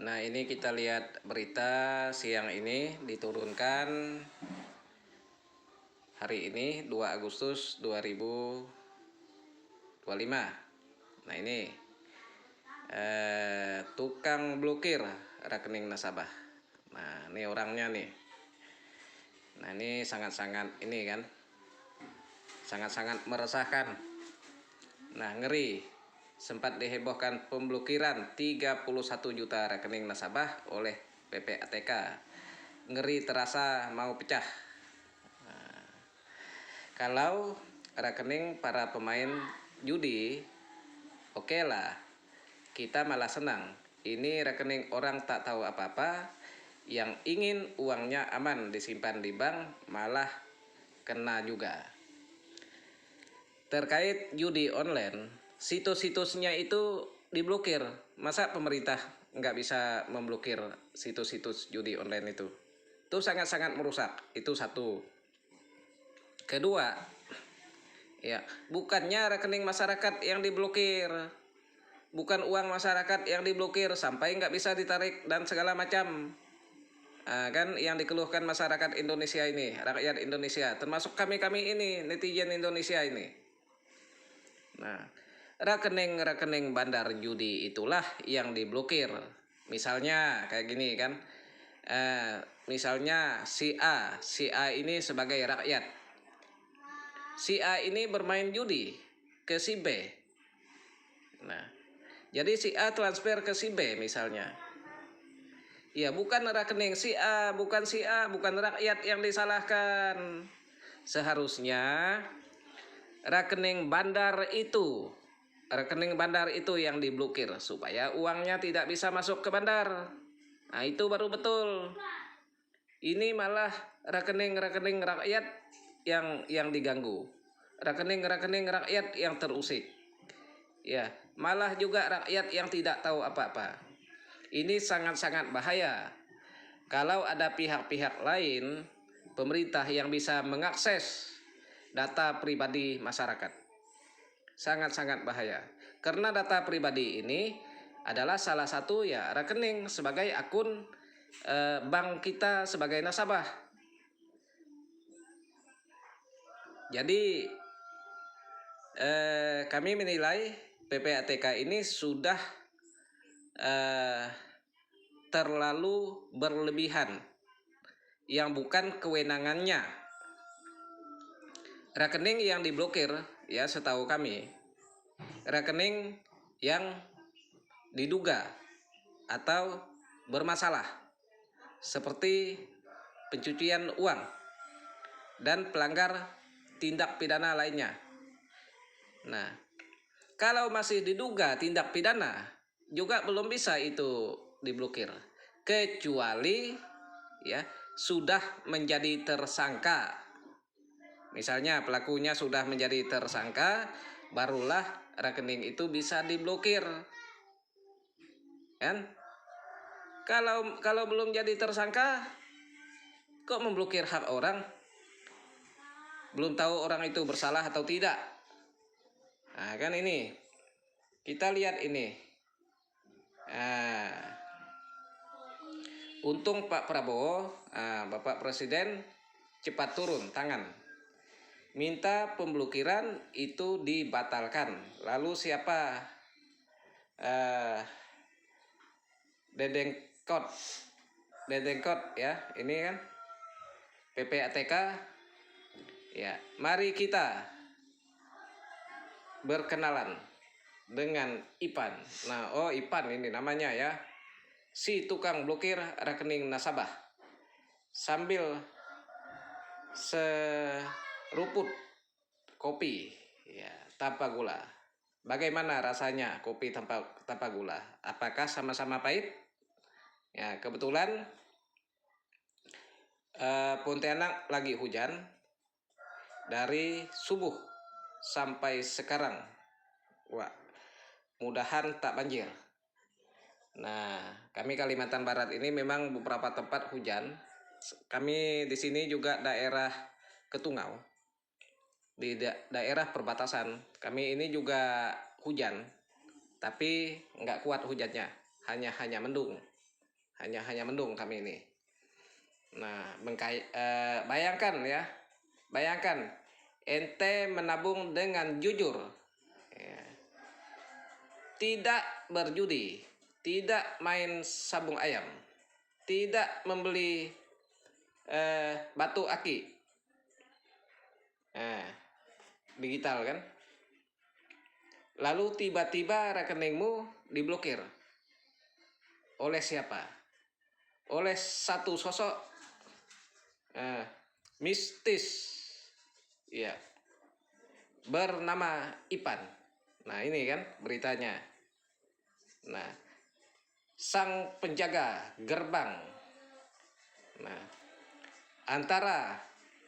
Nah, ini kita lihat berita siang ini diturunkan hari ini 2 Agustus 2025. Nah, ini tukang blokir rekening nasabah. Nah, ini orangnya nih. Nah, ini sangat-sangat ini kan. Sangat-sangat meresahkan. Nah, ngeri. Sempat dihebohkan pemblokiran 31 juta rekening nasabah oleh PPATK. Ngeri terasa mau pecah. Nah, kalau rekening para pemain judi, oke lah, kita malah senang. Ini rekening orang tak tahu apa-apa, yang ingin uangnya aman disimpan di bank malah kena juga. Terkait judi online, situs-situsnya itu diblokir. Masa pemerintah nggak bisa memblokir situs-situs judi online itu? Itu sangat-sangat merusak. Itu satu. Kedua, ya, bukannya rekening masyarakat yang diblokir, bukan uang masyarakat yang diblokir sampai nggak bisa ditarik dan segala macam. Kan yang dikeluhkan masyarakat Indonesia ini, rakyat Indonesia, termasuk kami-kami ini, netizen Indonesia ini. Nah, rekening-rekening bandar judi itulah yang diblokir. Misalnya kayak gini kan, misalnya si A ini sebagai rakyat, si A ini bermain judi ke si B. Nah, jadi si A transfer ke si B misalnya. Ya, bukan rekening si A, bukan rakyat yang disalahkan. Seharusnya rekening bandar itu yang diblokir supaya uangnya tidak bisa masuk ke bandar. Nah, itu baru betul. Ini malah rekening-rekening rakyat yang diganggu. Rekening-rekening rakyat yang terusik. Ya, malah juga rakyat yang tidak tahu apa-apa. Ini sangat-sangat bahaya. Kalau ada pihak-pihak lain, pemerintah yang bisa mengakses data pribadi masyarakat. Sangat-sangat bahaya. Karena data pribadi ini adalah salah satu ya rekening sebagai akun bank kita sebagai nasabah. Jadi kami menilai PPATK ini sudah terlalu berlebihan yang bukan kewenangannya. Rekening yang diblokir ya setahu kami, rekening yang diduga atau bermasalah seperti pencucian uang dan pelanggar tindak pidana lainnya. Nah, kalau masih diduga tindak pidana juga belum bisa itu diblokir, kecuali ya sudah menjadi tersangka. Misalnya pelakunya sudah menjadi tersangka, barulah rekening itu bisa diblokir. Kan? Kalau belum jadi tersangka, kok memblokir hak orang? Belum tahu orang itu bersalah atau tidak. Nah, kan ini. Kita lihat ini. Untung Pak Prabowo, Bapak Presiden cepat turun tangan. Minta pemblokiran itu dibatalkan. Lalu siapa? Dedengkot ya, ini kan PPATK. Ya, mari kita berkenalan dengan Ipan. Nah, Ipan ini namanya ya, si tukang blokir rekening nasabah. Sambil seruput kopi ya tanpa gula. Bagaimana rasanya kopi tanpa gula? Apakah sama-sama pahit? Ya, kebetulan Pontianak lagi hujan dari subuh sampai sekarang. Wah, mudahan tak banjir. Nah, kami Kalimantan Barat ini memang beberapa tempat hujan. Kami di sini juga daerah Ketungau, di daerah perbatasan. Kami ini juga hujan, tapi nggak kuat hujannya, hanya mendung. hanya mendung kami ini. Nah, bayangkan ya, bayangkan ente menabung dengan jujur, ya. Tidak berjudi, tidak main sabung ayam, tidak membeli batu aki, digital kan. Lalu tiba-tiba rekeningmu diblokir. Oleh siapa? Oleh satu sosok mistis, ya, bernama Ipan. Nah, ini kan beritanya. Nah, sang penjaga gerbang. Nah, antara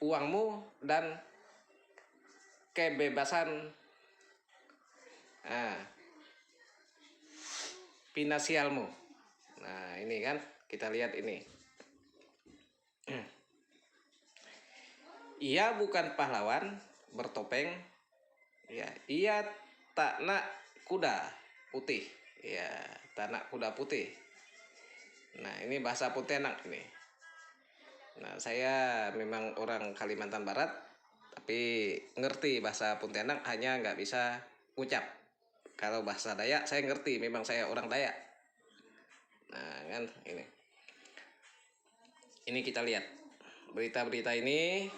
uangmu dan kebebasan finansialmu. Nah, ini kan kita lihat ini. Ia bukan pahlawan bertopeng, ya. Ia tak nak kuda putih, ya, tak nak kuda putih. Nah, ini bahasa Pontianak ini. Nah, saya memang orang Kalimantan Barat, tapi ngerti bahasa Pontianak, hanya nggak bisa ucap. Kalau bahasa Dayak saya ngerti, memang saya orang Dayak. Nah, kan ini. Ini kita lihat berita-berita ini,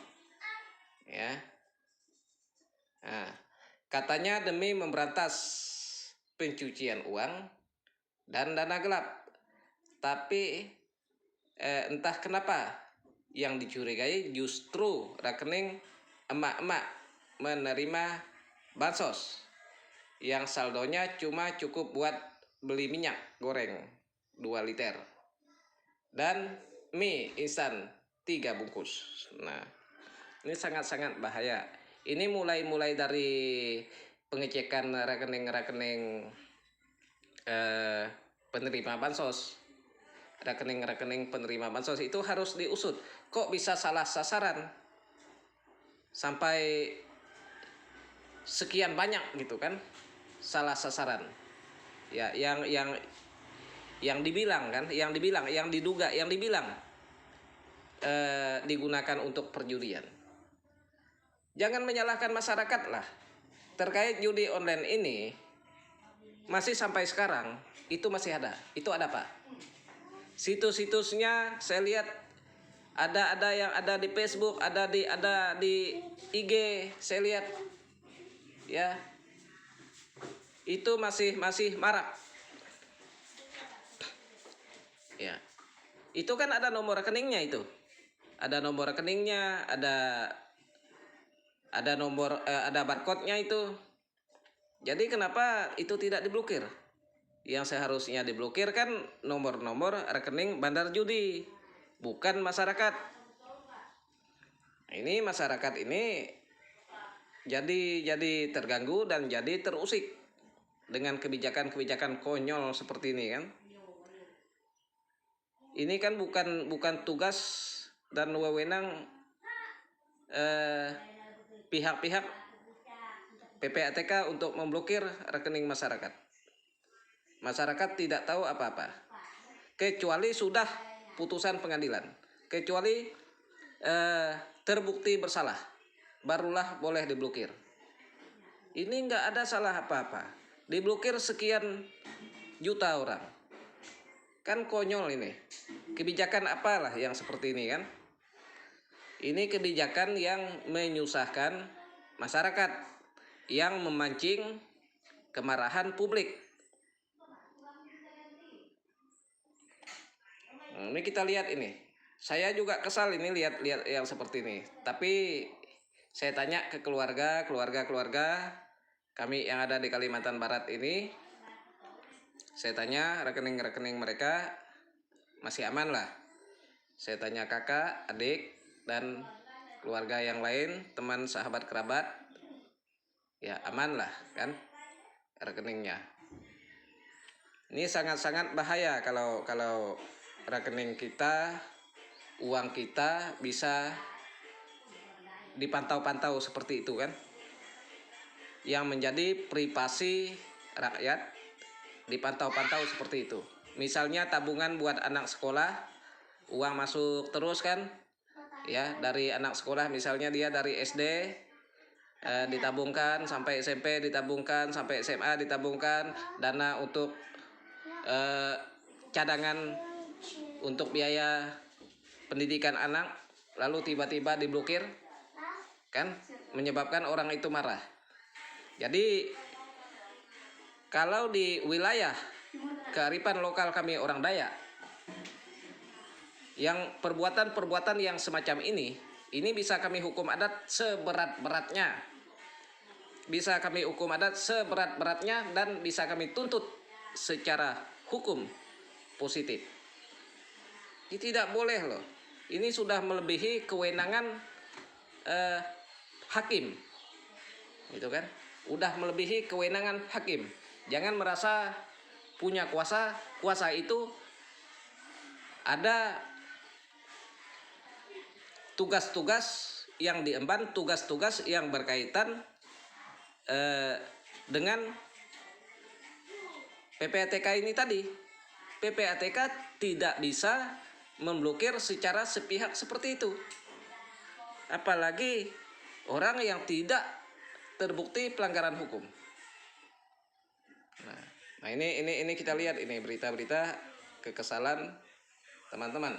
ya. Nah, katanya demi memberantas pencucian uang dan dana gelap. Tapi entah kenapa yang dicurigai justru rekening emak-emak menerima bansos yang saldonya cuma cukup buat beli minyak goreng 2 liter dan mie instan 3 bungkus. Nah, ini sangat-sangat bahaya. Ini mulai dari pengecekan rekening-rekening penerima bansos. Rekening-rekening penerima bansos itu harus diusut. Kok bisa salah sasaran sampai sekian banyak gitu kan? Salah sasaran. Ya, yang dibilang kan, yang diduga digunakan untuk perjudian. Jangan menyalahkan masyarakat lah. Terkait judi online ini, masih sampai sekarang itu masih ada. Itu ada, Pak. Situs-situsnya saya lihat ada yang ada di Facebook, ada di IG, saya lihat, ya. Itu masih marak. Ya. Itu kan ada nomor rekeningnya itu. Ada nomor rekeningnya, ada nomor ada barcode-nya itu. Jadi kenapa itu tidak diblokir? Yang seharusnya diblokir kan nomor-nomor rekening bandar judi, bukan masyarakat. Ini masyarakat ini jadi terganggu dan jadi terusik dengan kebijakan-kebijakan konyol seperti ini kan. Ini kan bukan tugas dan wewenang pihak-pihak PPATK untuk memblokir rekening masyarakat. Masyarakat tidak tahu apa-apa, kecuali sudah putusan pengadilan, kecuali terbukti bersalah, barulah boleh diblokir. Ini nggak ada salah apa-apa, diblokir sekian juta orang. Kan konyol ini. Kebijakan apalah yang seperti ini kan? Ini kebijakan yang menyusahkan masyarakat, yang memancing kemarahan publik. Ini kita lihat ini. Saya juga kesal ini lihat yang seperti ini. Tapi saya tanya ke keluarga kami yang ada di Kalimantan Barat ini. Saya tanya rekening-rekening mereka masih aman lah. Saya tanya kakak, adik, dan keluarga yang lain, teman, sahabat, kerabat, ya aman lah kan rekeningnya. Ini sangat-sangat bahaya kalau rekening kita, uang kita bisa dipantau-pantau seperti itu kan. Yang menjadi privasi rakyat dipantau-pantau seperti itu. Misalnya tabungan buat anak sekolah, uang masuk terus kan, ya dari anak sekolah, misalnya dia dari SD ditabungkan sampai SMP, ditabungkan sampai SMA, ditabungkan dana untuk cadangan untuk biaya pendidikan anak, lalu tiba-tiba diblokir kan, menyebabkan orang itu marah. Jadi kalau di wilayah kearifan lokal kami orang Dayak, yang perbuatan-perbuatan yang semacam ini bisa kami hukum adat seberat-beratnya. Bisa kami hukum adat seberat-beratnya dan bisa kami tuntut secara hukum positif. Ini tidak boleh loh. Ini sudah melebihi kewenangan hakim. Gitu kan? Udah melebihi kewenangan hakim. Jangan merasa punya kuasa. Kuasa itu ada tugas-tugas yang diemban, tugas-tugas yang berkaitan dengan PPATK ini tadi. PPATK tidak bisa memblokir secara sepihak seperti itu. Apalagi orang yang tidak terbukti pelanggaran hukum. Nah ini kita lihat ini berita-berita kekesalan teman-teman.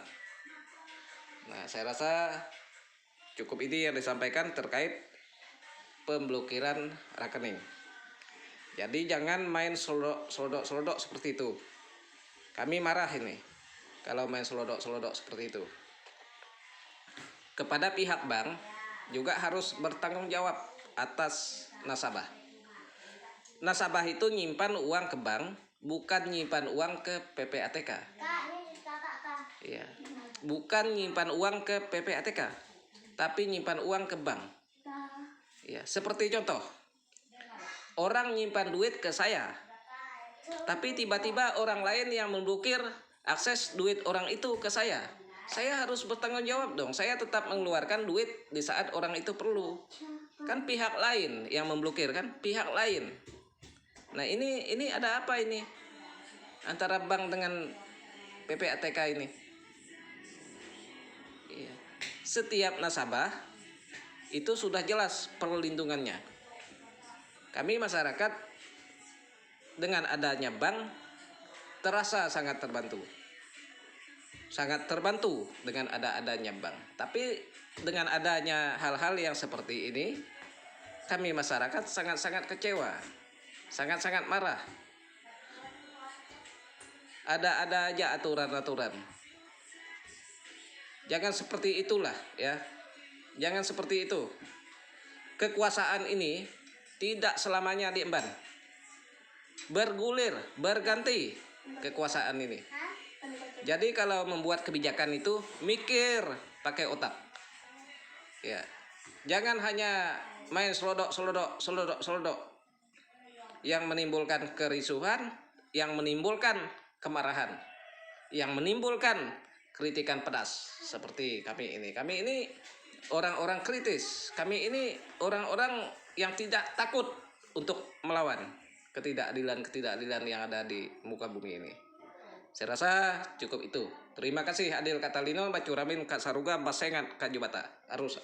Nah, saya rasa cukup ini yang disampaikan terkait pemblokiran rekening. Jadi jangan main selodok seperti itu. Kami marah ini kalau main selodok seperti itu. Kepada pihak bank juga harus bertanggung jawab atas nasabah. Nasabah itu nyimpan uang ke bank, bukan nyimpan uang ke PPATK. Iya. Bukan nyimpan uang ke PPATK, tapi nyimpan uang ke bank. Ya, seperti contoh, orang nyimpan duit ke saya, tapi tiba-tiba orang lain yang memblokir akses duit orang itu ke saya. Saya harus bertanggung jawab dong. Saya tetap mengeluarkan duit di saat orang itu perlu. Kan pihak lain yang memblokir kan, pihak lain. Nah ini ada apa ini antara bank dengan PPATK ini? Setiap nasabah itu sudah jelas perlindungannya. Kami masyarakat dengan adanya bank terasa sangat terbantu. Sangat terbantu dengan adanya bank. Tapi dengan adanya hal-hal yang seperti ini, kami masyarakat sangat-sangat kecewa. Sangat-sangat marah. Ada aja aturan-aturan. Jangan seperti itulah ya. Jangan seperti itu. Kekuasaan ini tidak selamanya diemban. Bergulir, berganti kekuasaan ini. Jadi kalau membuat kebijakan itu mikir pakai otak. Ya. Jangan hanya main selodok yang menimbulkan kerisuhan, yang menimbulkan kemarahan, yang menimbulkan kritikan pedas seperti kami ini. Kami ini orang-orang kritis. Kami ini orang-orang yang tidak takut untuk melawan ketidakadilan yang ada di muka bumi ini. Saya rasa cukup itu. Terima kasih Adil Katalino, Bacuramin, Kak Saruga, Basengat, Kak Jubata. Arus.